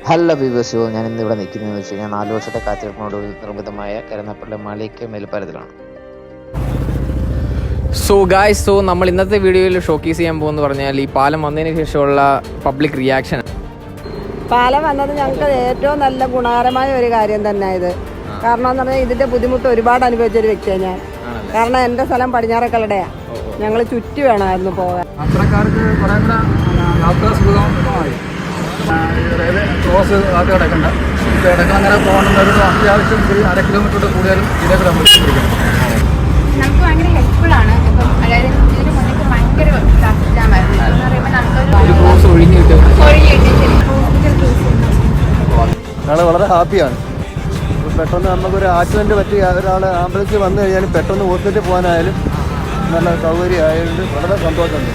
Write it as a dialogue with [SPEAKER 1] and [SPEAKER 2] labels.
[SPEAKER 1] Hello viewers, ഞാൻ ഇന്ന് ഇവിടെ നിൽക്കുന്നതെന്ന് വെച്ച് കഴിഞ്ഞാൽ 4 വർഷത്തെ കാത്തിരിപ്പിനോട് നിർമ്മിതമായ കരുനാപ്പള്ളി മാളിക മേൽപ്പാലത്തിലാണ്.
[SPEAKER 2] സോ നമ്മൾ ഇന്നത്തെ വീഡിയോയിൽ ഷോക്കേസ് ചെയ്യാൻ പോകുന്നു പറഞ്ഞാൽ ഈ പാലം വന്നതിന് ശേഷമുള്ള പബ്ലിക് റിയാക്ഷൻ.
[SPEAKER 3] പാലം വന്നത് ഞങ്ങൾക്ക് ഏറ്റവും നല്ല ഗുണകരമായ ഒരു കാര്യം തന്നെ ഇത്. കാരണം എന്ന് പറഞ്ഞാൽ ഇതിൻ്റെ ബുദ്ധിമുട്ട് ഒരുപാട് അനുഭവിച്ചൊരു വ്യക്തിയാണ് ഞാൻ. കാരണം എൻ്റെ സ്ഥലം പടിഞ്ഞാറക്കല്ലടയാണ്. ഞങ്ങൾ ചുറ്റി വേണമായിരുന്നു പോകാൻ.
[SPEAKER 4] അത്രക്കാർക്ക് കുറേ കൂടെ യാത്രാ സുഖമായി. ക്രോസ് ആദ്യം കിടക്കണ്ട, കിടക്കാൻ അങ്ങനെ പോകണമെന്നൊരു അത്യാവശ്യം ഒരു 1/2 കിലോമീറ്റർ കൂടിയാലും ഇതിലേക്ക് നമ്മൾ പിടിക്കണം.
[SPEAKER 5] നമുക്ക് ഭയങ്കര ഹെൽപ്ഫുള്ളാണ്. ഇപ്പം അതായത് ഇതിന് മുന്നേ ഭയങ്കര ട്രാഫിക് ജാമായിരുന്നു. എന്ന് പറയുമ്പോൾ നമുക്കൊരു
[SPEAKER 2] ക്രോസ് ഒഴിഞ്ഞു കിട്ടും.
[SPEAKER 6] ഞങ്ങൾ വളരെ ഹാപ്പിയാണ്. പെട്ടെന്ന് നമുക്കൊരു ആക്സിഡൻറ്റ് പറ്റി ഒരാൾ ആംബുലൻസ് വന്നു കഴിഞ്ഞാലും പെട്ടെന്ന് ഹോസ്പിറ്റലിൽ പോകാനായാലും നല്ല സൗകര്യമായതുകൊണ്ട് വളരെ സന്തോഷമുണ്ട്.